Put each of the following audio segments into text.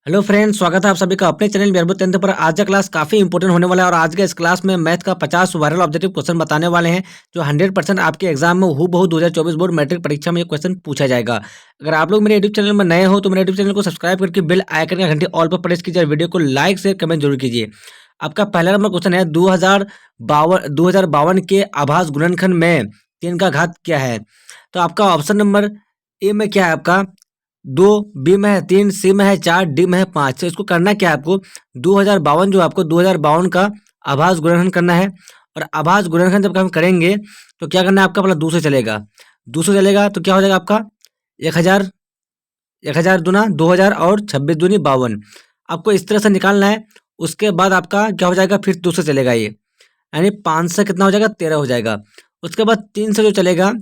Hello friends, स्वागत है आप सभी का अपने चैनल बिहार बोर्ड टेंथ पर। आज का क्लास काफी इंपॉर्टेंट होने वाला है और आज के इस क्लास में मैथ का 50 वायरल ऑब्जेक्टिव क्वेश्चन बताने वाले हैं जो 100% आपके एग्जाम में हूबहू 2024 बोर्ड मैट्रिक परीक्षा में ये क्वेश्चन पूछा जाएगा। अगर आप लोग मेरे यूट्यूब चैनल में नए हो तो मेरे यूट्यूब चैनल को सब्सक्राइब करके बेल आइकन का घंटी ऑल पर प्रेस कीजिए, वीडियो को लाइक शेयर कमेंट जरूर कीजिए। आपका पहला नंबर क्वेश्चन है 2052 के आभास गुणनखंड में 3 का घात क्या है। तो आपका ऑप्शन नंबर ए में क्या है, आपका 2, बी में है 3, सी में है 4, डी में है 5। तो इसको करना क्या है आपको, 2052 जो आपको 2052 का आभास गुणनखंड करना है। और आभास गुणनखंड जब हम करेंगे तो क्या करना है आपका, पहले 2 से चलेगा। 2 से चलेगा तो क्या हो जाएगा आपका 1000, 1000 दूना 2000 और 26 दूनी 52। आपको इस तरह से निकालना है। उसके बाद आपका क्या हो जाएगा, फिर 2 से चलेगा ये, यानी 5 से कितना हो जाएगा 13 हो जाएगा। उसके बाद 3 से जो चलेगा,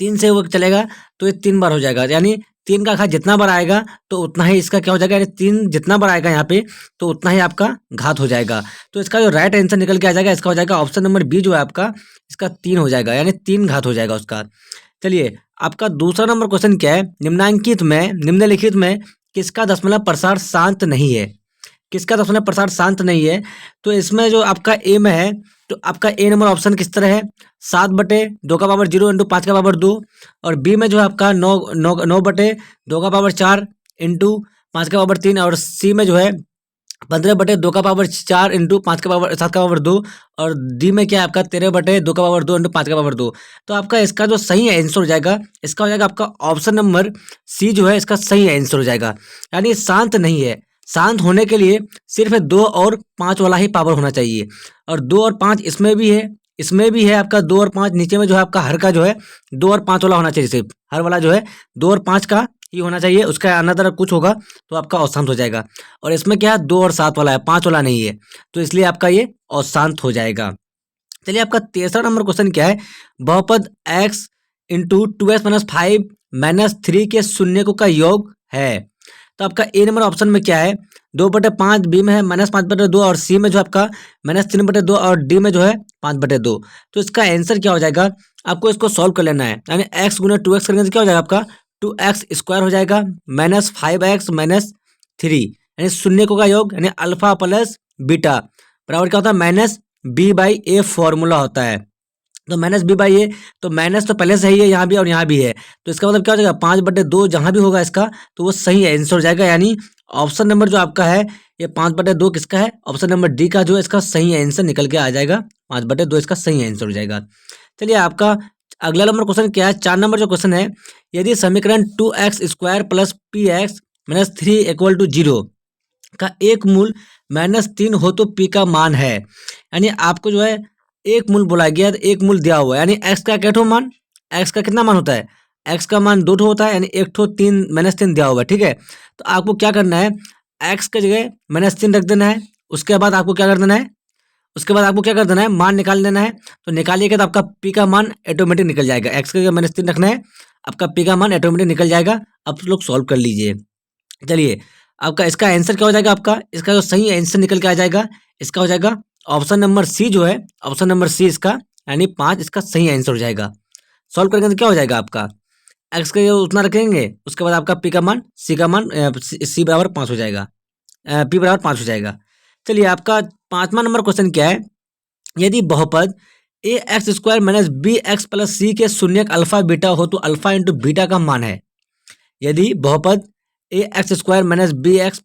3 से वो चलेगा तो ये 3 बार हो जाएगा, यानी 3 का घात जितना बार आएगा तो उतना ही इसका क्या हो जाएगा, यानी 3 जितना बार आएगा यहाँ पे तो उतना ही आपका घात हो जाएगा। तो इसका जो राइट आंसर निकल के आ जाएगा, इसका हो जाएगा ऑप्शन नंबर बी जो है आपका, इसका 3 हो जाएगा, यानी 3 घात हो जाएगा उसका। चलिए, आपका दूसरा नंबर क्वेश्चन क्या है, निम्नलिखित में किसका दशमलव प्रसार शांत नहीं है। किसका दशमलव प्रसार शांत नहीं है, तो इसमें जो आपका ए में है, तो आपका ए नंबर ऑप्शन किस तरह है, 7/2 इंटू 5 का पावर 2। और बी में जो है आपका 9/2 का पावर 4 इंटू 5 का पावर 3। और सी में जो है 15/2 का पावर 4 इंटू 5 का पावर 7 का पावर 2। और डी में क्या है आपका 13/2 का पावर 2 इंटू 5 का पावर 2। तो आपका इसका जो सही आंसर हो जाएगा, इसका हो जाएगा आपका ऑप्शन नंबर सी जो है, इसका सही आंसर हो जाएगा। यानी शांत नहीं है। शांत होने के लिए सिर्फ 2 और 5 वाला ही पावर होना चाहिए। और 2 और 5 इसमें भी है, इसमें भी है आपका 2 और 5। नीचे में जो है आपका हर का जो है 2 और 5 वाला होना चाहिए, सिर्फ हर वाला जो है 2 और 5 का ही होना चाहिए। उसका अनदर कुछ होगा तो आपका अशांत हो जाएगा। और इसमें क्या है 2 और 7 वाला है, 5 वाला नहीं है, तो इसलिए आपका ये अशांत हो जाएगा। चलिए, आपका तीसरा नंबर क्वेश्चन क्या है, बहुपद x इंटू 2x-5 - 3 के शून्यकों का योग है। तो आपका ए नंबर ऑप्शन में क्या है, 2/5, बी में है -5/2 और सी में जो आपका -3/2 और डी में जो है 5/2। तो इसका आंसर क्या हो जाएगा, आपको इसको सॉल्व कर लेना है। यानी x गुना 2x करेंगे तो क्या हो जाएगा आपका 2x स्क्वायर हो जाएगा -5x -3, यानी शून्यकों का योग, यानी अल्फा प्लस बीटा बराबर क्या होता है -b/a फॉर्मूला होता है। तो -b/a, तो माइनस तो पहले से ही है, यहाँ भी और यहाँ भी है, तो इसका मतलब क्या हो जाएगा 5/2 जहाँ भी होगा इसका तो वो सही आंसर हो जाएगा। यानी ऑप्शन नंबर जो आपका है ये 5/2 किसका है, ऑप्शन नंबर डी का जो है इसका सही आंसर निकल के आ जाएगा, 5/2 इसका सही आंसर हो जाएगा। चलिए, आपका अगला नंबर क्वेश्चन क्या है, 4 नंबर जो क्वेश्चन है, यदि समीकरण 2x² + px - 3 = 0 का एक मूल -3 हो तो p का मान है। यानी आपको जो है एक मूल बोला गया, तो एक मूल दिया हुआ है, यानी x का क्या ठो मान, x का कितना मान होता है, x का मान 2 ठो होता है, यानी एक ठो 3 -3 दिया हुआ है, ठीक है। तो आपको क्या करना है, x के जगह -3 रख देना है। उसके बाद आपको क्या कर देना है, उसके बाद आपको क्या कर देना है, मान निकाल देना है। तो निकालिएगा तो आपका p का मान ऑटोमेटिक निकल जाएगा। x के जगह -3 रखना है, आपका p का मान ऑटोमेटिक निकल जाएगा। अब लोग सॉल्व कर लीजिए। चलिए, आपका इसका आंसर क्या हो जाएगा, आपका इसका जो सही आंसर निकल के आ जाएगा, इसका हो जाएगा ऑप्शन नंबर सी जो है, ऑप्शन नंबर सी इसका, यानी 5 इसका सही आंसर हो जाएगा। सॉल्व करेंगे तो क्या हो जाएगा आपका, एक्स का जो उतना रखेंगे, उसके बाद आपका पी का मान, सी का मान, सी बराबर 5 हो जाएगा, पी बराबर 5 हो जाएगा। चलिए, आपका 5वां नंबर क्वेश्चन क्या है, यदि बहुपद ax² - bx + c के शून्यक अल्फा बीटा हो तो अल्फा इंटू बीटा का मान है। यदि बहुपद ax² - bx +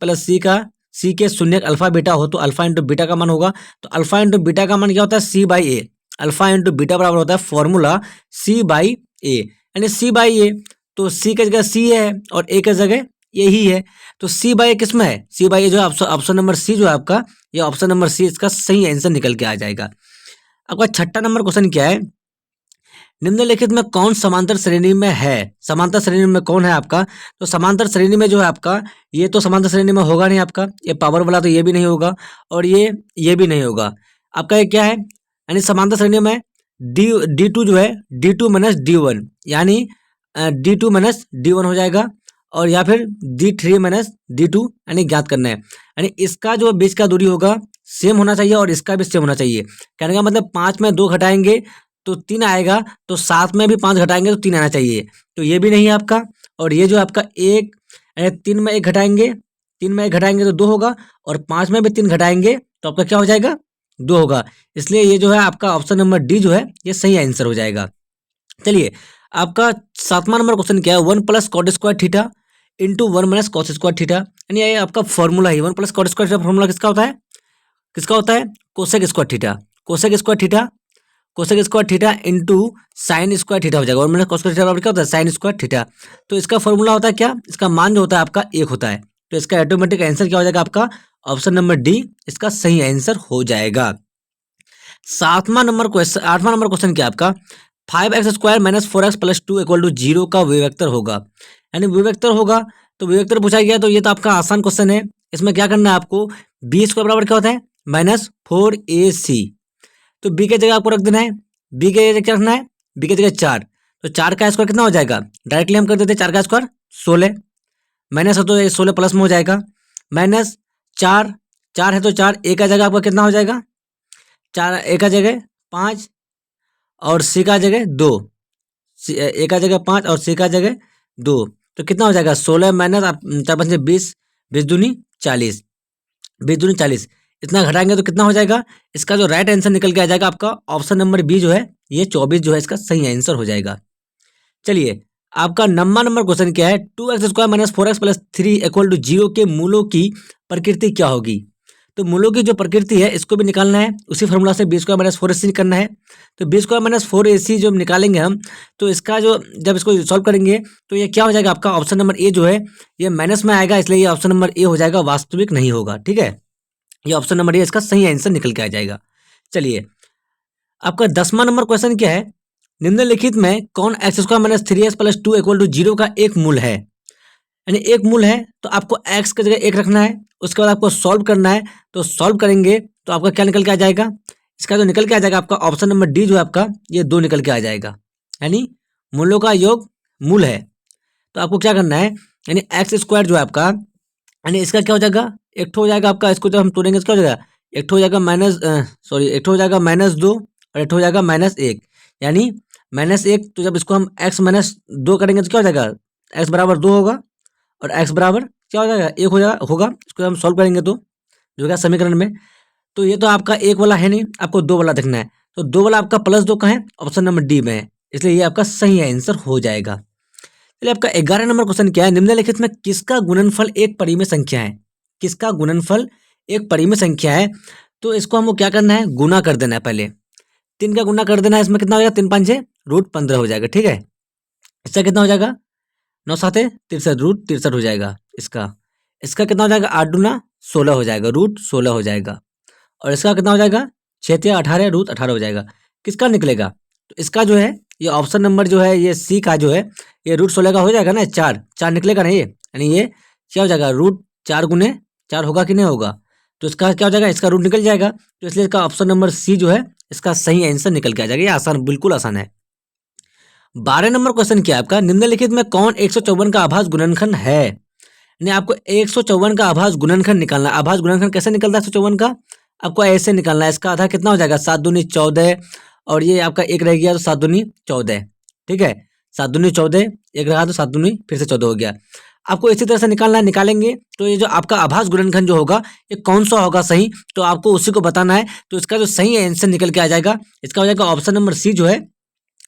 c के शून्यक अल्फा बीटा हो तो अल्फा इंटू बीटा का मान होगा। तो अल्फा इंटू बीटा का मान क्या होता है, c/a। अल्फा इंटू बीटा बराबर होता है फॉर्मूला c/a, यानी c/a। तो c की जगह c है और a की जगह a ही है, तो c/a किस में है, c/a जो है ऑप्शन नंबर सी जो है आपका, ये ऑप्शन नंबर सी इसका सही आंसर निकल के आ जाएगा। आपका 6ठा नंबर क्वेश्चन क्या है, निम्नलिखित में कौन समांतर श्रेणी में है। समांतर श्रेणी में कौन है आपका, तो समांतर श्रेणी में जो है आपका, ये तो समांतर श्रेणी में होगा नहीं आपका, ये पावर वाला तो ये भी नहीं होगा और ये भी नहीं होगा। आपका ये क्या है, यानी समांतर श्रेणी में D2 जो है D2 - D1, यानी D2 - D1 हो जाएगा। और या फिर D3 - D2, यानी ज्ञात करना है। यानी इसका जो बीच का दूरी होगा सेम होना चाहिए और इसका भी सेम होना चाहिए। कहने का मतलब 5 में 2 घटाएंगे तो 3 आएगा, तो 7 में भी 5 घटाएंगे तो 3 आना चाहिए, तो ये भी नहीं है आपका। और ये जो आपका 1 3 में 1 घटाएंगे, 3 में 1 घटाएंगे तो 2 होगा, और 5 में भी 3 घटाएंगे तो आपका क्या हो जाएगा, 2 होगा। इसलिए ये जो है आपका ऑप्शन नंबर डी जो है ये सही आंसर हो जाएगा। चलिए, आपका 7वां नंबर क्वेश्चन क्या है, 1 plus cot square theta into 1 minus cos square theta, यानी ये आपका फॉर्मूला है। 1 plus cot square theta formula किसका होता है, किसका होता है, cosec square theta. Cosec square theta, cosec square theta into sine square theta हो जाएगा। और मैंने कॉस स्क्वायर थीटा बराबर क्या होता है, साइन स्क्वायर थीटा। तो इसका फॉर्मूला होता है क्या, इसका मान जो होता है आपका 1 होता है। तो इसका ऑटोमेटिक आंसर क्या हो जाएगा आपका, ऑप्शन नंबर डी इसका सही आंसर हो जाएगा। 8वां नंबर क्वेश्चन क्या है आपका, 5x square minus 4x plus 2 equal to 0 का विवेक्टर होगा, यानी विवेक्टर होगा। तो विवेक्टर पूछा गया, तो ये तो आपका आसान क्वेश्चन है। इसमें क्या करना है आपको, बी स्क्वायर बराबर क्या होता है, माइनस 4ac। तो बी की जगह आपको रख देना है, बी की जगह क्या रखना है, बी की जगह 4। तो 4 का स्क्वायर कितना हो जाएगा, डायरेक्टली हम कर देते हैं 4 का स्क्वायर 16, माइनस है तो 16 प्लस में हो जाएगा, माइनस 4, 4 है तो 4, ए का जगह आपका कितना हो जाएगा, 4 ए का जगह 5 और सी का जगह 2, ए का जगह 5 और सी का जगह 2। तो कितना हो जाएगा, 16 माइनस 4 5 20, 20 दूनी 40, 20 दूनी 40, इतना घटाएंगे तो कितना हो जाएगा, इसका जो राइट आंसर निकल के आ जाएगा आपका ऑप्शन नंबर बी जो है ये 24 जो है इसका सही आंसर हो जाएगा। चलिए, आपका नंबर क्वेश्चन क्या है, 2x square minus 4x plus 3 equal to 0 के मूलों की प्रकृति क्या होगी। तो मूलों की जो प्रकृति है इसको भी निकालना है, उसी फॉर्मूला से बी स्क्वायर माइनस 4ac करना है। तो बी स्क्वायर माइनस 4ac जब निकालेंगे हम, तो इसका जो जब इसको सॉल्व करेंगे तो ये क्या हो जाएगा आपका ऑप्शन नंबर ए जो है ये माइनस में आएगा, इसलिए ये ऑप्शन नंबर ए हो जाएगा, वास्तविक नहीं होगा। ठीक है, ये ऑप्शन नंबर ए इसका सही आंसर निकल के आ जाएगा। चलिए, आपका 10वां नंबर क्वेश्चन क्या है, निम्नलिखित में कौन x square minus 3x plus 2 equal to 0 का एक मूल है, यानी एक मूल है। तो आपको x की जगह 1 रखना है, उसके बाद आपको सॉल्व करना है। तो सॉल्व करेंगे तो आपका क्या निकल के आ जाएगा, इसका जो निकल के आ जाएगा आपका ऑप्शन नंबर डी जो है आपका ये 2 निकल के आ जाएगा, यानी मूलों का योग मूल है। तो आपको क्या करना है, यानी एक्स स्क्वायर जो है आपका, यानी इसका क्या हो जाएगा, एक ठो हो जाएगा आपका, इसको जब हम तोड़ेंगे तो क्या हो जाएगा, एक ठो हो जाएगा एक ठो हो जाएगा -2 और एक ठो हो जाएगा -1, यानी -1। तो जब इसको हम x माइनस 2 करेंगे तो क्या हो जाएगा, x बराबर 2 होगा और x बराबर क्या हो जाएगा, 1 हो जाएगा होगा। इसको हम सॉल्व करेंगे तो जो है समीकरण में, तो ये तो आपका 1 वाला है नहीं, आपको 2 वाला देखना है। तो 2 वाला आपका +2 कहाँ है, ऑप्शन नंबर डी में है, इसलिए ये आपका सही आंसर हो जाएगा। चलिए, आपका 11 नंबर क्वेश्चन क्या है, निम्नलिखित में किसका गुणनफल एक परिमेय संख्या है, किसका गुणनफल एक परिमेय संख्या है। तो इसको हमको क्या करना है, गुना कर देना है, पहले 3 का गुना कर देना है। इसमें कितना हो जाएगा, 3 5 √15 हो जाएगा। ठीक है, इसका कितना हो जाएगा, 9 7 63 √63 हो जाएगा। इसका कितना हो जाएगा, 8 दूना 16 हो जाएगा, √16 हो जाएगा। और इसका कितना हो जाएगा, 6 3 18 √18 हो जाएगा। किसका निकलेगा, तो इसका जो है ये ऑप्शन नंबर जो है ये सी का जो है ये √16 का हो जाएगा ना, 4 निकलेगा ना ये, यानी ये क्या हो जाएगा, √4 गुने 4 होगा कि नहीं होगा। तो इसका क्या हो जाएगा, इसका रूट निकल जाएगा। तो इसलिए इसका ऑप्शन नंबर सी जो है इसका सही आंसर निकल के आ जाएगा। ये आसान, बिल्कुल आसान है। 12 नंबर क्वेश्चन क्या है आपका, निम्नलिखित में कौन 154 का आभास गुणनखंड है, यानी आपको 154 का आभास गुणनखंड निकालना है। आभास गुणनखंड कैसे निकलता है 154 का, आपको ऐसे निकालना है। इसका आधा कितना हो जाएगा, 7 दूनी 14 और ये आपका 1 रह गया तो 7 दूनी 14। ठीक है, 7 दूनी 14, 1 रहा तो 7 दूनी फिर से 14 हो गया। आपको इसी तरह से निकालना है। निकालेंगे तो ये जो आपका आभास गुणनखंड जो होगा ये कौन सा होगा सही, तो आपको उसी को बताना है। तो इसका जो सही आंसर निकल के आ जाएगा, इसका हो जाएगा ऑप्शन नंबर सी जो है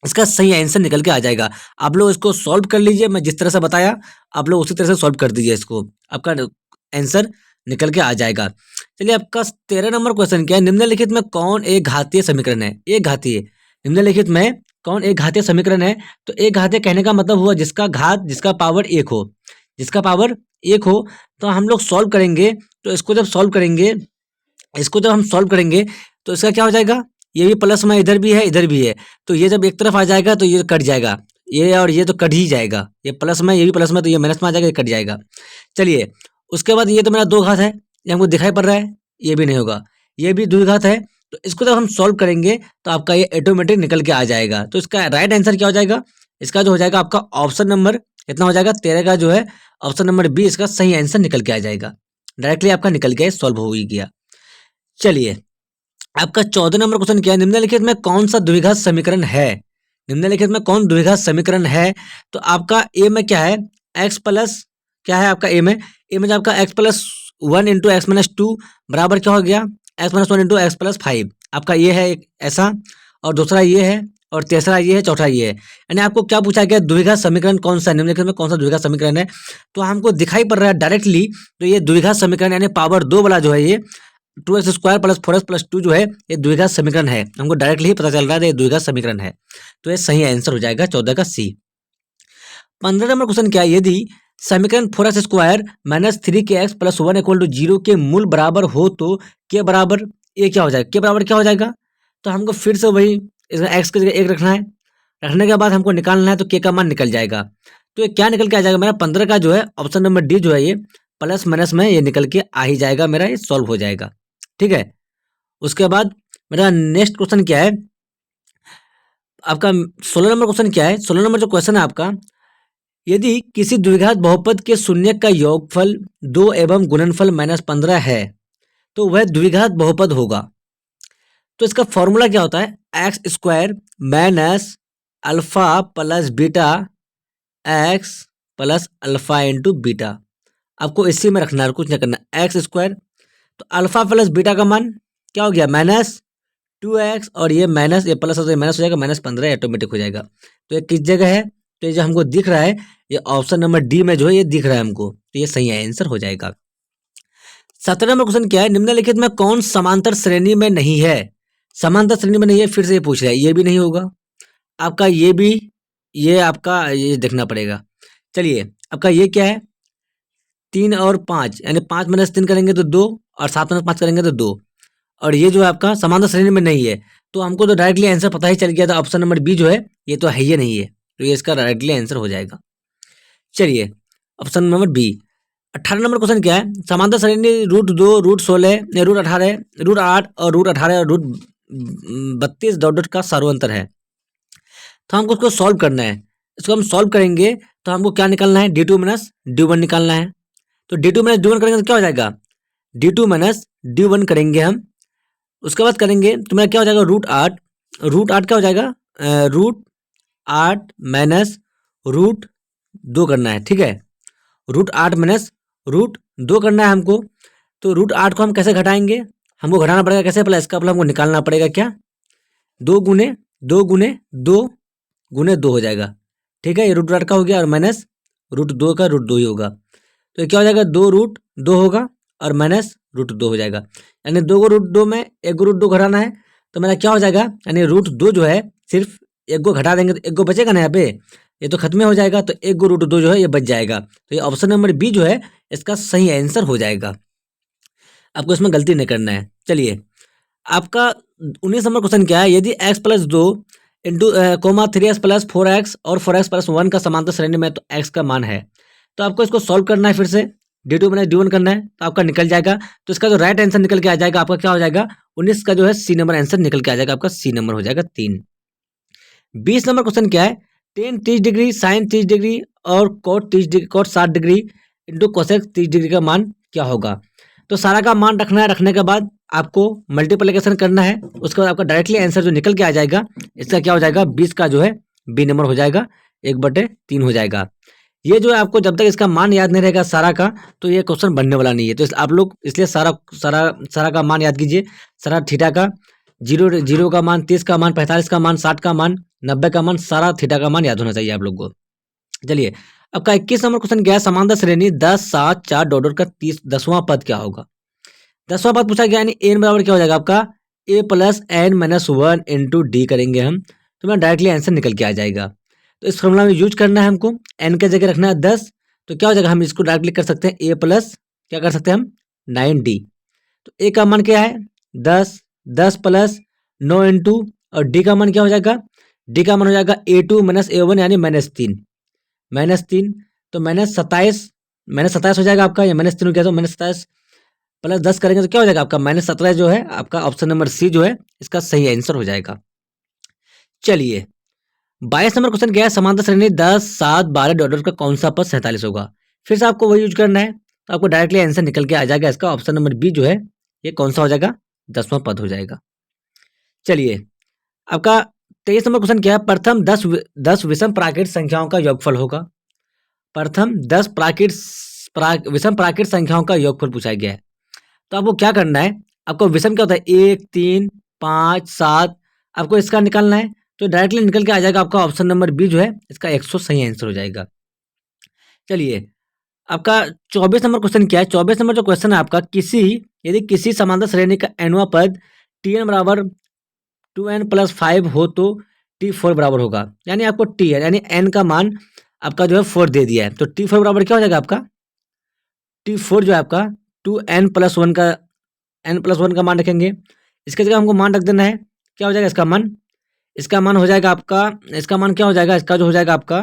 इसका सही आंसर निकल के आ जाएगा। आप लोग इसको सॉल्व कर लीजिए, मैं जिस तरह से बताया आप लोग उसी तरह से सॉल्व कर दीजिए, इसको आपका आंसर निकल के आ जाएगा। चलिए, आपका 13 नंबर क्वेश्चन क्या है, निम्नलिखित में कौन एक घातीय समीकरण है, एक घातीय, निम्नलिखित में कौन एक घातीय समीकरण है। तो एक घातीय कहने का मतलब हुआ जिसका पावर 1 हो, जिसका पावर 1 हो। तो हम लोग सॉल्व करेंगे, तो इसको जब हम सॉल्व करेंगे तो इसका क्या हो जाएगा, ये भी प्लस में इधर भी है इधर भी है, तो ये जब एक तरफ आ जाएगा तो ये कट जाएगा, ये और ये तो कट ही जाएगा, ये प्लस में ये भी प्लस में, तो ये माइनस में आ जाएगा, ये कट जाएगा। चलिए, उसके बाद ये तो मेरा 2 घात है, ये हमको दिखाई पड़ रहा है, ये भी नहीं होगा, ये भी 2 घात है। तो इसको जब हम सॉल्व करेंगे तो आपका ये ऑटोमेटिक निकल के आ जाएगा। तो इसका राइट आंसर क्या हो जाएगा, इसका जो हो जाएगा आपका ऑप्शन नंबर कितना हो जाएगा, 13 का जो है ऑप्शन नंबर बी इसका सही आंसर निकल के आ जाएगा। डायरेक्टली आपका निकल के सॉल्व हो ही गया। चलिए, आपका 14 नंबर क्वेश्चन क्या है, निम्नलिखित में कौन सा द्विघात समीकरण है, निम्नलिखित में कौन द्विघात समीकरण है। तो आपका ए में क्या है, x प्लस क्या है आपका ए में जो आपका x plus one into x minus two बराबर क्या हो गया, x minus one into x plus five. आपका ये है एक ऐसा, और दूसरा ये है, और तीसरा ये है, चौथा ये है। यानी आपको क्या पूछा गया, द्विघात समीकरण कौन सा, निम्नलिखित में कौन सा द्विघात समीकरण है। तो हमको दिखाई पड़ रहा है डायरेक्टली, तो ये द्विघात समीकरण यानी पावर 2 वाला जो है ये 2x² प्लस 4x प्लस 2 जो है ये द्विघात समीकरण है। हमको डायरेक्टली ही पता चल रहा है ये द्विघात समीकरण है। तो ये सही आंसर हो जाएगा 14 का सी। 15 नंबर क्वेश्चन क्या है, यदि समीकरण 4x² minus 3kx plus 1 equal to 0 के मूल बराबर हो तो के बराबर ए क्या हो जाएगा, के बराबर क्या हो जाएगा। तो हमको फिर से वही इसमें एक्स की जगह 1 रखना है, रखने के बाद हमको निकालना है, तो के का मान निकल जाएगा। तो ये क्या निकल के आ जाएगा मेरा 15 का जो है ऑप्शन नंबर डी जो है ये प्लस माइनस में ये निकल के आ ही जाएगा, मेरा ये सॉल्व हो जाएगा। ठीक है, उसके बाद मेरा नेक्स्ट क्वेश्चन क्या है आपका 16 नंबर क्वेश्चन क्या है, 16 नंबर जो क्वेश्चन है आपका, यदि किसी द्विघात बहुपद के शून्य का योगफल 2 एवं गुणनफल -15 है तो वह द्विघात बहुपद होगा। तो इसका फॉर्मूला क्या होता है, x square minus alpha plus beta x plus alpha into beta. आपको इसी में रखना है, कुछ नहीं करना। एक्स स्क्वायर तो अल्फा प्लस बीटा का मान क्या हो गया -2x, और ये माइनस ये प्लस माइनस हो जाएगा -15 ऑटोमेटिक हो जाएगा। तो ये किस जगह है, तो ये जो हमको दिख रहा है ये ऑप्शन नंबर डी में जो है ये दिख रहा है हमको, तो ये सही आंसर हो जाएगा। 17 नंबर क्वेश्चन क्या है, निम्नलिखित में कौन समांतर श्रेणी में नहीं है। समांतर श्रेणी में नहीं है, फिर से ये पूछ रहा है, ये भी नहीं होगा आपका, ये भी, ये आपका ये देखना पड़ेगा। चलिए आपका ये क्या है 3 और 5 यानी 5 माइनस 3 करेंगे तो 2, और 7 माइनस 5 करेंगे तो 2, और ये जो है आपका समांतर श्रेणी में नहीं है। तो हमको तो डायरेक्टली आंसर पता ही चल गया था, ऑप्शन नंबर बी जो है ये तो है ही नहीं है, तो ये इसका डायरेक्टली आंसर हो जाएगा। चलिए option number B. 18 number question क्या है, समांतर श्रेणी √2 √16 √18 √8 और √18 और √32 डॉट डॉट का सारों है। तो हमको उसको सॉल्व करना है। इसको हम सॉल्व करेंगे तो हमको क्या निकालना है, d2 माइनस d1 निकालना है। तो d2 माइनस d1 करेंगे तो क्या हो जाएगा, d2 माइनस d1 करेंगे हम, उसके बाद करेंगे तो मेरा क्या हो जाएगा √8, √8 क्या हो जाएगा √8 माइनस √2 करना है। ठीक है, √8 माइनस √2 करना है हमको। तो √8 को हम कैसे घटाएंगे, हमको घटाना पड़ेगा कैसे, पहले इसका पहले हमको निकालना पड़ेगा क्या, 2 गुने 2 गुने 2 गुने 2 हो जाएगा। ठीक है, ये √8 का हो गया, और माइनस √2 का √2 ही होगा। तो ये क्या हो जाएगा 2 √2 होगा और माइनस √2 हो जाएगा। यानी 2 को √2 में 1 को √2 घटाना है, तो मेरा क्या हो जाएगा, यानी √2 जो है सिर्फ 1 को घटा देंगे तो 1 को बचेगा ना, यहाँ पे ये तो खत्म हो जाएगा, तो 1 को √2 जो है ये बच जाएगा। तो ये ऑप्शन नंबर बी जो है इसका सही आंसर हो जाएगा, आपको इसमें गलती नहीं करना है। चलिए आपका 19 नंबर क्वेश्चन क्या है, यदि x plus 2 into 3x plus 4x और 4x प्लस 1 का समांतर श्रेणी में तो x का मान है। तो आपको इसको सॉल्व करना है, फिर से d2 माइनस d1 करना है, तो आपका निकल जाएगा। तो इसका जो राइट आंसर निकल के आ जाएगा आपका क्या हो जाएगा 19 का जो है सी नंबर आंसर निकल के आ जाएगा, आपका सी नंबर हो जाएगा 3। 20 नंबर क्वेश्चन क्या है, टेन 30 डिग्री, साइन 30 डिग्री और cot 30 degree, cot 60 degree into cosec 30 degree का मान क्या होगा। तो सारा का मान रखना है, रखने के बाद आपको मल्टीप्लिकेशन करना है, उसके बाद आपका डायरेक्टली आंसर जो निकल के आ जाएगा इसका क्या हो जाएगा 20 का जो है बी नंबर हो जाएगा, 1/3 हो जाएगा। ये जो है आपको जब तक इसका मान याद नहीं रहेगा सारा का, तो ये क्वेश्चन बनने वाला नहीं है। तो आप लोग इसलिए सारा सारा सारा का मान याद कीजिए, सारा थीटा का 0 का मान, 30 का मान, 45 का मान, 60 का मान, 90 का मान, सारा थीटा का मान याद होना चाहिए आप लोग को। चलिए आपका 21 नंबर क्वेश्चन क्या है, समांतर श्रेणी 10 7 4 डॉट का 10वां पद क्या होगा। 10वां पद पूछा गया, यानी एन बराबर क्या हो जाएगा आपका a plus n minus 1 into d करेंगे हम, तो मेरा डायरेक्टली आंसर निकल के आ जाएगा। तो इस फॉर्मूला में यूज करना है हमको, एन के जगह रखना है 10, तो क्या हो जाएगा हम इसको डायरेक्टली कर सकते हैं a प्लस क्या कर सकते हैं हम 9d। तो a का मान क्या है 10, 10 प्लस 9 इंटू, और डी का मान क्या हो जाएगा, डी का मान हो जाएगा a2 माइनस a1 यानी -3, तो -27 हो जाएगा आपका, या -3 हो गया, तो -27 प्लस 10 करेंगे तो क्या हो जाएगा आपका -17 जो है आपका ऑप्शन नंबर सी जो है इसका सही आंसर हो जाएगा। चलिए 22 नंबर क्वेश्चन क्या है, समांतर श्रेणी 10 7 12 डॉट का कौन सा पद 47 होगा। फिर से आपको वही यूज करना है, तो आपको डायरेक्टली आंसर निकल के आ जाएगा, इसका ऑप्शन नंबर बी जो है ये कौन सा हो जाएगा 10वां पद हो जाएगा। चलिए आपका 23 नंबर क्वेश्चन क्या है, प्रथम 10 विषम प्राकृत संख्याओं का योगफल होगा। प्रथम 10 प्राकृत विषम प्राकृत संख्याओं का योगफल पूछा गया है। तो आपको क्या करना है, आपको विषम क्या होता है 1, 3, 5, 7, आपको इसका निकालना है। तो डायरेक्टली निकल के आ जाएगा आपका ऑप्शन नंबर बी जो है इसका 100 सही आंसर हो जाएगा। चलिए आपका 24 नंबर क्वेश्चन क्या है, 24 नंबर जो क्वेश्चन है आपका, यदि किसी समांतर श्रेणी का nवां पद tn बराबर 2n+5 हो तो t4 बराबर होगा। यानी आपको tn यानी n का मान आपका जो है 4 दे दिया है, तो t4 बराबर क्या हो जाएगा आपका, t4 जो है आपका 2n+1 का मान रखेंगे। इसके जगह हमको मान रख देना है, क्या हो जाएगा इसका मान, इसका मान हो जाएगा आपका, इसका मान क्या हो जाएगा, इसका जो हो जाएगा आपका,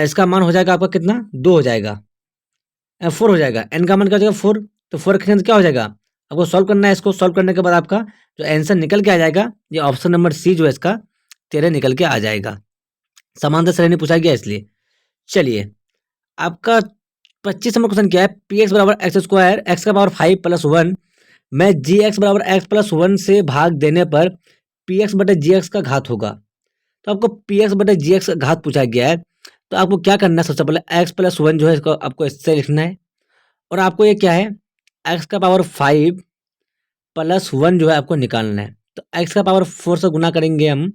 इसका मान हो जाएगा आपका कितना, 2 हो जाएगा, 4 हो जाएगा, n का मान क्या हो जाएगा 4, तो 4 रखेंगे तो क्या हो जाएगा, आपको सॉल्व करना है। इसको सॉल्व करने के बाद आपका जो आंसर निकल के आ जाएगा, ये ऑप्शन नंबर सी जो है इसका 13 निकल के आ जाएगा। समांतर श्रेणी पूछा गया इसलिए। चलिए आपका 25 नंबर क्वेश्चन क्या है, पी एक्स बराबर एक्स स्क्वायर एक्स का पावर 5+1 में जी एक्स बराबर x+1 से भाग देने पर पी एक्स बटे जी एक्स का घात होगा। तो आपको पी एक्स बटे जी एक्स का घात पूछा गया है, तो आपको क्या करना है, सबसे पहले x+1 जो है इसको आपको इससे लिखना है, और आपको ये क्या है x का पावर 5+1 जो है आपको निकालना है। तो x का पावर 4 से गुना करेंगे हम,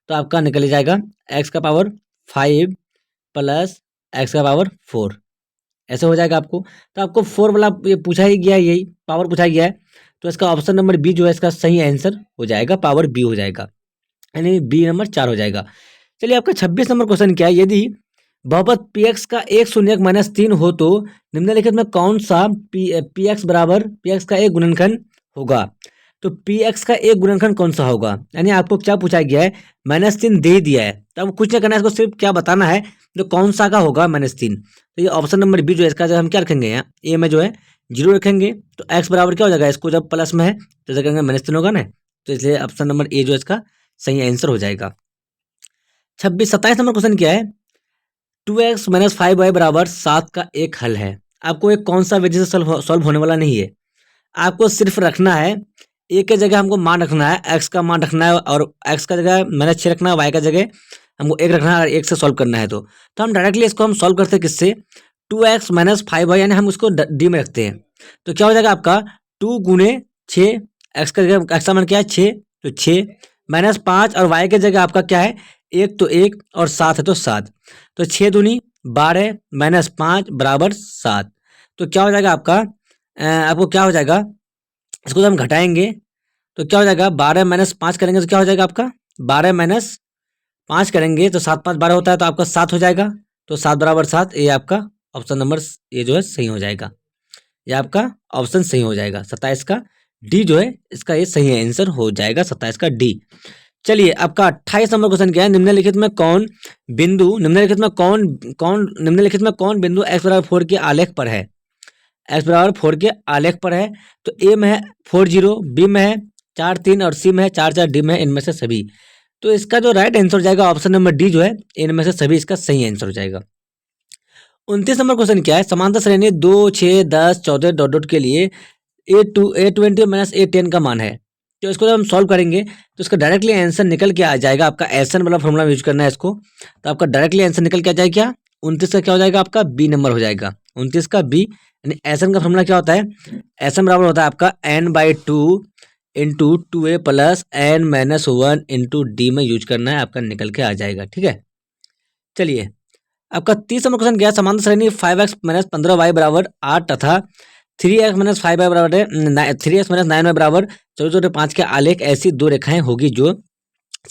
तो आपका निकल जाएगा x का पावर 5 प्लस x का पावर 4, ऐसे हो जाएगा आपको। तो आपको 4 वाला ये पूछा ही गया है, यही पावर पूछा गया है, तो इसका ऑप्शन नंबर बी जो है इसका सही आंसर हो जाएगा, पावर बी हो जाएगा, यानी बी नंबर 4 हो जाएगा। चलिए आपका 26 नंबर क्वेश्चन क्या है, यदि बहुपद पी एक्स का एक शून्यक -3 हो तो निम्नलिखित में कौन सा पी एक्स बराबर पी एक्स का एक गुणनखंड होगा। तो पी एक्स का एक गुणनखंड कौन सा होगा, यानी आपको क्या पूछा गया है, -3 दे दिया है, तो आपको कुछ नहीं करना है, इसको सिर्फ क्या बताना है जो कौन सा का होगा -3। तो ये ऑप्शन नंबर बी जो है इसका, जब हम क्या रखेंगे यहाँ ए में जो है 0 रखेंगे, तो एक्स बराबर क्या हो जाएगा, इसको जब प्लस में है तो रखेंगे -3 होगा ना, तो इसलिए ऑप्शन नंबर ए जो है इसका सही आंसर हो जाएगा। 27 नंबर क्वेश्चन क्या है, 2x - 5y बराबर 7 का एक हल है। आपको एक कौन सा विधि से सॉल्व होने वाला नहीं है, आपको सिर्फ रखना है ए के जगह हमको मान रखना है, एक्स का मान रखना है, और एक्स का जगह -6 रखना है, वाई का जगह हमको 1 रखना है, अगर 1 से सॉल्व करना है तो हम डायरेक्टली इसको हम सॉल्व करते हैं किससे, 2x - 5y, यानी हम उसको डी में रखते हैं, तो क्या हो जाएगा आपका 2 गुणे 6, एक्स का जगह एक्स का मान क्या है 6, तो 6 -5, और वाई के जगह आपका क्या है 1, तो 1 और 7 है तो 7, तो 6 दूनी 12 -5 बराबर 7, तो क्या हो जाएगा आपका, आपको क्या हो जाएगा, इसको जब हम घटाएंगे तो क्या हो जाएगा, 12 - 5 करेंगे तो क्या हो जाएगा आपका, 12 - 5 करेंगे तो 7 5 12 होता है, तो आपका 7 हो जाएगा, तो 7 बराबर 7, ये आपका ऑप्शन नंबर ये जो है सही हो जाएगा, ये आपका ऑप्शन सही हो जाएगा, 27 का डी जो है इसका ये सही आंसर हो जाएगा, 27 का डी। चलिए आपका 28 नंबर क्वेश्चन क्या है, निम्नलिखित में कौन बिंदु x बराबर 4 के आलेख पर है, x बराबर 4 के आलेख पर है, तो ए में है 4 0, बी में है 4 3, और सी में है 4 4, डी में है इनमें से सभी। तो इसका जो राइट आंसर हो जाएगा ऑप्शन नंबर डी जो है इनमें से सभी, इसका सही आंसर हो जाएगा। 29 नंबर क्वेश्चन क्या है, समांतर श्रेणी 2 6 10 14 डॉट डॉट के लिए a20 - a10 का मान है, तो इसको जब हम सॉल्व करेंगे तो इसका डायरेक्टली आंसर निकल के आ जाएगा, आपका एसन वाला फॉर्मूला यूज करना है इसको, तो आपका डायरेक्टली आंसर निकल के आ जाएगा क्या, 29 का क्या हो जाएगा आपका बी नंबर हो जाएगा, 29 का बी, यानी एसन का फॉर्मूला क्या होता है, एसन बराबर होता है आपका n/2 × 2a + n - 1 × d में यूज करना है, आपका निकल के आ जाएगा, ठीक है। चलिए आपका 30 नंबर क्वेश्चन क्या है, समांतर श्रेणी 5x - 15y बराबर 8 तथा 3x - 5y बराबर 3x - 9y बराबर 14.5 के आलेख ऐसी दो रेखाएं होगी जो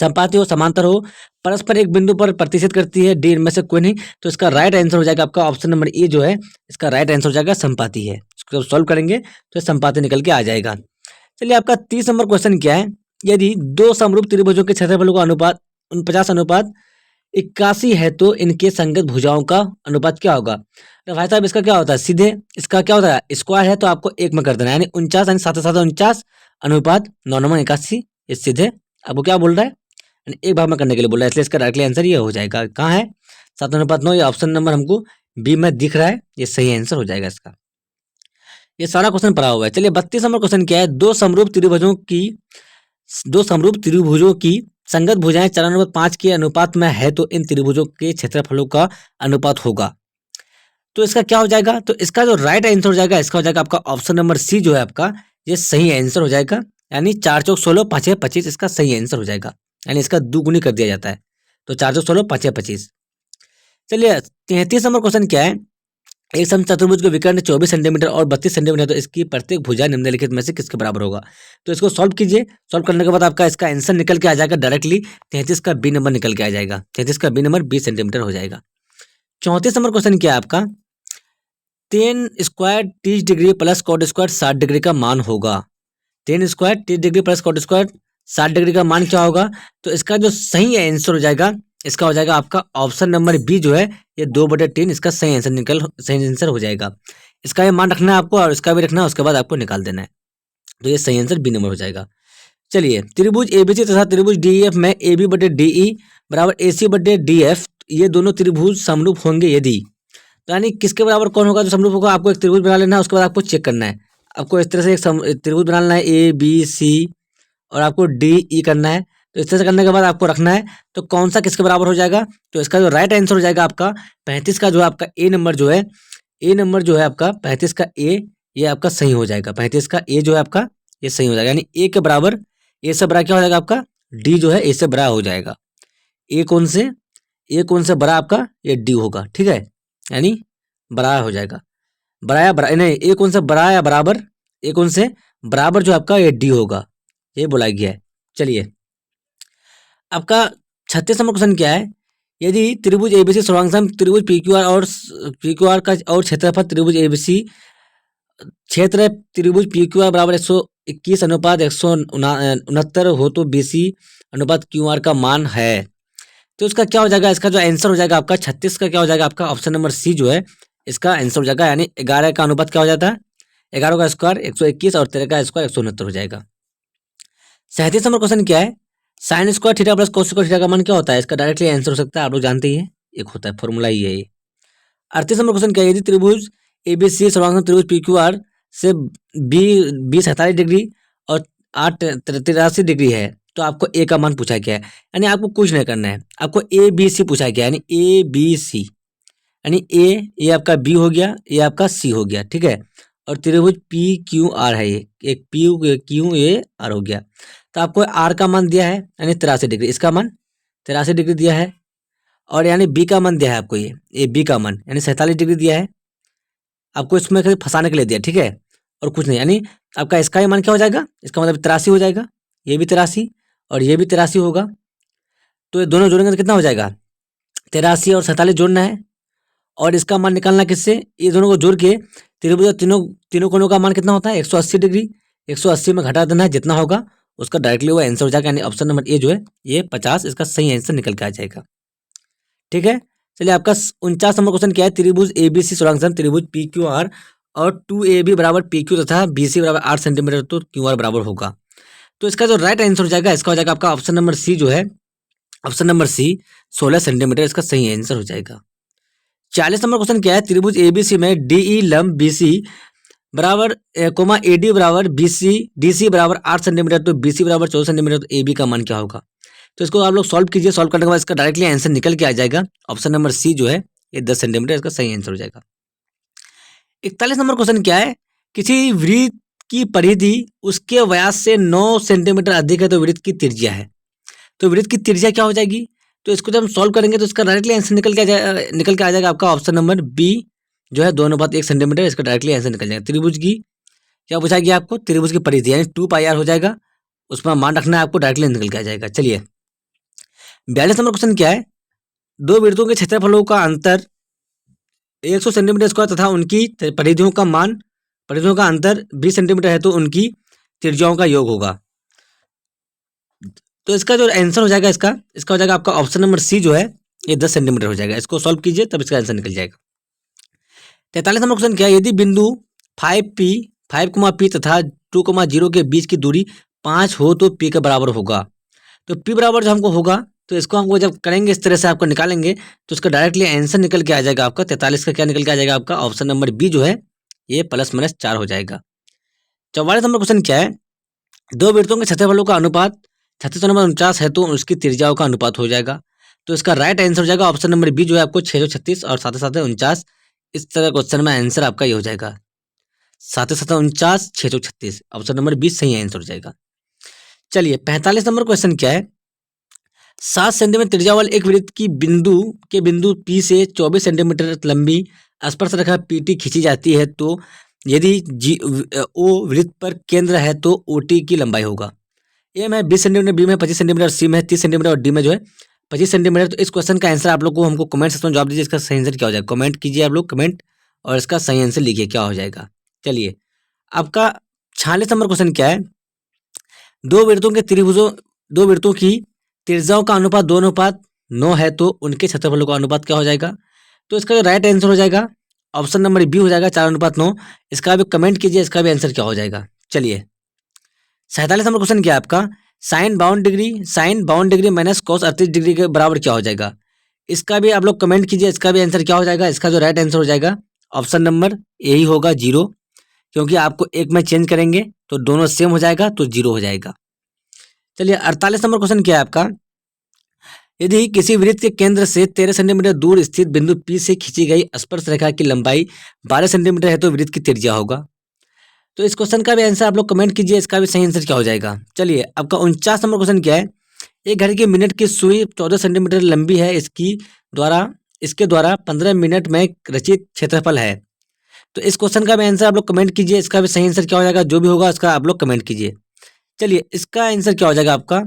संपाती हो, समांतर हो, परस्पर एक बिंदु पर प्रतिच्छेद करती है, डी इनमें से कोई नहीं, तो इसका राइट आंसर हो जाएगा आपका ऑप्शन नंबर ए जो है इसका राइट आंसर हो जाएगा, संपाती है। इसको जब सॉल्व करेंगे तो संपाती निकल के आ जाएगा। चलिए आपका 30 नंबर क्वेश्चन क्या है, यदि दो समरूप त्रिभुजों के क्षेत्रफलों का अनुपात 49:81 है तो इनके संगत भुजाओं का अनुपात क्या होगा। तो भाई साहब इसका क्या होता है, सीधे इसका क्या होता है, स्क्वायर है तो आपको एक में कर देना है, यानी 49 यानी 7 अनुपात 9:81, ये सीधे आपको क्या बोल रहा है, यानी एक भाग में करने के लिए बोल रहा है, इसलिए इसका डायरेक्टली आंसर ये हो जाएगा, कहाँ है 7:9, ये ऑप्शन नंबर हमको बी में दिख रहा है, ये सही आंसर हो जाएगा इसका। ये सारा क्वेश्चन पढ़ा हुआ है। चलिए 32 नंबर क्वेश्चन क्या है, दो समरूप त्रिभुजों की संगत भुजाएं 4:5 के अनुपात में है तो इन त्रिभुजों के क्षेत्रफलों का अनुपात होगा। तो इसका क्या हो जाएगा, तो इसका जो राइट आंसर हो जाएगा इसका हो जाएगा आपका ऑप्शन नंबर सी जो है आपका ये सही आंसर हो जाएगा। यानी 4 चौक 16 5 छः 25 इसका सही आंसर हो जाएगा। यानी इसका दुगुनी कर दिया जाता है। तो 4 चौक 16 5 छः 25। चलिए 33 नंबर क्वेश्चन क्या है, एक समचतुर्भुज के विकर्ण 24 सेंटीमीटर और 32 सेंटीमीटर, तो इसकी प्रत्येक भुजा निम्नलिखित में से किसके बराबर होगा। तो इसको सॉल्व कीजिए। सॉल्व करने के बाद आपका इसका आंसर निकल के आ जाएगा डायरेक्टली 33 का बी नंबर निकल के आ जाएगा। 33 का बी नंबर 20 सेंटीमीटर हो जाएगा। 34 नंबर क्वेश्चन क्या है आपका, 10 square 30 degree plus cot square 60 degree का मान होगा। 10 square 30 degree plus cot square 60 degree का मान क्या होगा। तो इसका जो सही आंसर हो जाएगा इसका हो जाएगा आपका ऑप्शन नंबर बी जो है ये 2/3 इसका सही आंसर हो जाएगा। इसका ये मान रखना है आपको और इसका भी रखना है, उसके बाद आपको निकाल देना है। तो ये सही आंसर बी नंबर हो जाएगा। चलिए त्रिभुज एबीसी तथा त्रिभुज डीईएफ में AB/DE बराबर AC/DF ये दोनों त्रिभुज समरूप होंगे यदि, तो यानी किसके बराबर कौन होगा जो समरूप होगा। आपको एक त्रिभुज बना लेना है, उसके बाद आपको चेक करना है। आपको इस तरह से एक त्रिभुज बनाना है ABC और आपको DE करना है। तो इस तरह से करने के बाद आपको रखना है तो कौन सा किसके बराबर हो जाएगा। तो इसका जो राइट आंसर हो जाएगा आपका 35 का जो है आपका ए नंबर जो है आपका 35 का ए ये आपका सही हो जाएगा। 35 का ए जो है आपका ये सही हो जाएगा। यानी ए के बराबर, ए से बड़ा क्या हो जाएगा आपका डी जो है ए से बड़ा हो जाएगा। ए कौन से बड़ा आपका ये डी होगा। ठीक है, यानी बड़ा हो जाएगा। बड़ा या बड़ा नहीं, ए कौन से बड़ा या बराबर, ए कौन से बराबर जो आपका ये डी होगा, ये बोला गया है। चलिए आपका 36 नंबर क्वेश्चन क्या है, यदि त्रिभुज एबीसी सर्वांगसम त्रिभुज पीक्यूआर का और क्षेत्रफल त्रिभुज एबीसी क्षेत्र त्रिभुज पीक्यूआर बराबर 121 अनुपात 169 हो तो बीसी अनुपात क्यूआर का मान है। तो इसका क्या हो जाएगा, इसका जो आंसर हो जाएगा आपका 36 का क्या हो जाएगा आपका ऑप्शन नंबर सी जो है इसका आंसर हो जाएगा। यानी 11 का अनुपात क्या हो जाता है, 11 का स्क्वायर 121 और 13 का स्क्वायर 169 हो जाएगा। 37 नंबर क्वेश्चन क्या है, sign square theta plus cos square theta का मान क्या होता है। इसका डायरेक्टली आंसर हो सकता है, आप लोग जानते ही है, एक होता है फॉर्मूला ही है ये। 38 नंबर क्वेश्चन क्या है, यदि त्रिभुज एबीसी सर्वांगसम त्रिभुज पीक्यूआर से बी 47 डिग्री और 83 डिग्री है तो आपको ए का मान पूछा गया है। यानी आपको कुछ नहीं करना है, आपको ए बी सी पूछा गया है। यानी ए बी सी, यानी ये आपका बी हो गया, ये आपका सी हो गया। ठीक है, और त्रिभुज पी क्यू आर है, ये एक पी क्यू ए आर हो गया। तो आपको आर का मान दिया है यानी 83 डिग्री, इसका मान 83 डिग्री दिया है। और यानी बी का मान दिया है आपको, ये बी का मान यानी 47 डिग्री दिया है। आपको इसमें खाली फंसाने के लिए दिया, ठीक है, और कुछ नहीं। यानी आपका इसका ही मान क्या हो जाएगा, इसका मतलब 83 हो जाएगा, ये भी 83 और ये भी 83 होगा। तो ये दोनों जोड़ेंगे तो कितना हो जाएगा, 83 और 47 जोड़ना है और इसका मान निकालना किससे, ये दोनों को जोड़ के त्रिभुज तीनों कोणों का मान कितना होता है 180 डिग्री। 180 में घटा देना है, जितना होगा उसका डायरेक्टली वो आंसर हो जाएगा। यानी ऑप्शन नंबर ए जो है ये 50 इसका सही आंसर निकल के आ जाएगा। ठीक है, चलिए आपका 49 नंबर क्वेश्चन क्या है, त्रिभुज एबीसी सर्वांगसम त्रिभुज पीक्यूआर और 2AB बराबर PQ तथा BC बराबर 8 सेंटीमीटर तो QR बराबर होगा। तो इसका जो राइट आंसर हो जाएगा इसका हो जाएगा आपका ऑप्शन नंबर सी जो है, ऑप्शन नंबर सी 16 सेंटीमीटर इसका सही आंसर हो जाएगा। 40 नंबर क्वेश्चन क्या है, त्रिभुज एबीसी में DE लंब BC बराबर कोमा AD बराबर DC बराबर 8 सेंटीमीटर तो BC बराबर 14 सेंटीमीटर तो AB का मान क्या होगा। तो इसको आप लोग सॉल्व कीजिए, सॉल्व करने के बाद इसका डायरेक्टली आंसर निकल के आ जाएगा। ऑप्शन नंबर सी जो है ये 10 सेंटीमीटर इसका सही आंसर हो जाएगा। 41 नंबर क्वेश्चन क्या है, किसी वृत्त की परिधि उसके व्यास से 9 सेंटीमीटर अधिक है तो वृत्त की त्रिज्या है। तो वृत्त की त्रिज्या क्या हो जाएगी, तो इसको जब हम सॉल्व करेंगे तो इसका डायरेक्टली आंसर निकल के आ जाएगा आपका ऑप्शन नंबर बी जो है 2:1 सेंटीमीटर इसका डायरेक्टली आंसर निकल जाएगा। त्रिभुज की क्या पूछा गया आपको, त्रिभुज की परिधि यानी 2πr हो जाएगा, उसमें मान रखना है आपको, डायरेक्टली निकल के आ जाएगा। चलिए 42 नंबर क्वेश्चन क्या है, दो वृत्तों के क्षेत्रफलों का अंतर 100 सेंटीमीटर स्क्वायर तथा उनकी परिधियों का अंतर 20 सेंटीमीटर है तो उनकी त्रिज्याओं का योग होगा। तो इसका जो आंसर हो जाएगा इसका हो जाएगा आपका ऑप्शन नंबर सी जो है ये 10 सेंटीमीटर हो जाएगा। इसको सॉल्व कीजिए तब इसका आंसर निकल जाएगा। 43 नंबर क्वेश्चन क्या है, यदि बिंदु 5P तथा 2,0 के बीच की दूरी 5 हो तो P के बराबर होगा। तो P बराबर जो हमको होगा तो इसको हमको जब करेंगे इस तरह से आपको निकालेंगे तो उसका डायरेक्टली आंसर निकल के आ जाएगा आपका 43 का क्या निकल के आ जाएगा आपका ऑप्शन नंबर बी जो है ये +-4 हो जाएगा। 44 नंबर क्वेश्चन क्या है, दो वृत्तों के क्षेत्रफलों का अनुपात 3649 है तो उसकी त्रिज्याओं का अनुपात हो जाएगा। तो इसका राइट आंसर हो जाएगा ऑप्शन नंबर बी जो है आपको 636 और साथ 49 इस तरह क्वेश्चन में आंसर आपका ये हो जाएगा 749 636, ऑप्शन नंबर 20 सही आंसर हो जाएगा। चलिए 45 नंबर क्वेश्चन क्या है, 7 सेंटीमीटर त्रिज्या वाले एक वृत्त की बिंदु P से 24 सेंटीमीटर लंबी स्पर्श रेखा PT खींची जाती है, तो यदि O वृत्त पर केंद्र है तो OT की लंबाई होगा। ए में 20 सेंटीमीटर, बी में 25 सेंटीमीटर, सी में 30 सेंटीमीटर और डी में जो है 25 सेंटीमीटर। तो इस क्वेश्चन का आंसर आप लोग को हमको कमेंट सेक्शन में जवाब दीजिए, इसका सही आंसर क्या हो जाएगा। कमेंट कीजिए आप लोग कमेंट, और इसका सही आंसर लिखिए क्या हो जाएगा। चलिए आपका 46 नंबर क्वेश्चन क्या है, दो वृत्तों की त्रिज्याओं का अनुपात 2:9 है, तो उनके क्षेत्रफलों का अनुपात क्या हो जाएगा। तो इसका जो राइट आंसर हो जाएगा ऑप्शन नंबर बी हो जाएगा 4:9। इसका भी कमेंट कीजिए, इसका भी आंसर क्या हो जाएगा। चलिए 47 नंबर क्वेश्चन क्या है आपका, sine 52 degree minus cos 38 degree के बराबर क्या हो जाएगा। इसका भी आप लोग कमेंट कीजिए, इसका भी आंसर क्या हो जाएगा। इसका जो राइट आंसर हो जाएगा ऑप्शन नंबर यही होगा 0, क्योंकि आपको एक में चेंज करेंगे तो दोनों सेम हो जाएगा, तो 0 हो जाएगा। चलिए 48 नंबर क्वेश्चन क्या है आपका, यदि किसी वृत्त के केंद्र से 13 सेंटीमीटर दूर स्थित बिंदु P से खींची गई स्पर्श रेखा की लंबाई 12 सेंटीमीटर है, तो वृत्त की त्रिज्या होगा। तो इस क्वेश्चन का भी आंसर आप लोग कमेंट कीजिए, इसका भी सही आंसर क्या हो जाएगा। चलिए आपका 49 नंबर क्वेश्चन क्या है, एक घड़ी की मिनट की सुई 14 सेंटीमीटर लंबी है, इसके द्वारा 15 मिनट में रचित क्षेत्रफल है। तो इस क्वेश्चन का भी आंसर आप लोग कमेंट कीजिए, इसका भी सही आंसर क्या हो जाएगा। जो भी होगा इसका आप लोग कमेंट कीजिए। चलिए इसका आंसर क्या हो जाएगा आपका,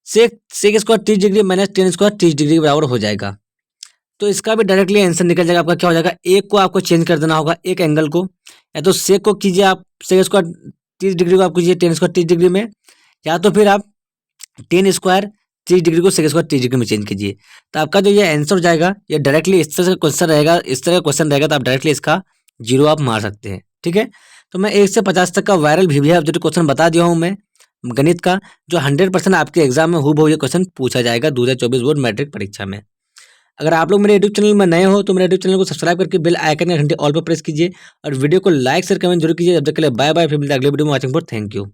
sec square 30 degree minus tan square 30 degree के बराबर हो जाएगा। तो इसका भी डायरेक्टली आंसर निकल जाएगा आपका क्या हो जाएगा, एक को आपको चेंज कर देना होगा, एक एंगल को, या तो सेक को कीजिए आप, सेक स्क्वायर 30 डिग्री को आप कीजिए टेन स्क्वायर 30 डिग्री में, या तो फिर आप टेन स्क्वायर 30 डिग्री को सेक स्क्वायर 30 डिग्री में चेंज कीजिए। तो आपका जो ये आंसर हो जाएगा ये डायरेक्टली इस तरह का क्वेश्चन रहेगा, तो आप डायरेक्टली इसका 0 आप मार सकते हैं। ठीक है, तो मैं 1 से 50 तक का वायरल VBA ऑब्जेक्टिव क्वेश्चन बता दिया हूँ मैं गणित का, जो 100% आपके एग्जाम में हूबहू ये क्वेश्चन पूछा जाएगा 2024 बोर्ड मैट्रिक परीक्षा में। अगर आप लोग मेरे यूट्यूब चैनल में नए हो तो मेरे यूट्यूब चैनल को सब्सक्राइब करके बेल आइकन का घंटे ऑल पर प्रेस कीजिए, और वीडियो को लाइक शेयर कमेंट जरूर कीजिए। जब तक के लिए बाय बाय, फिर मिलते हैं अगले वीडियो में। Watching for thank you.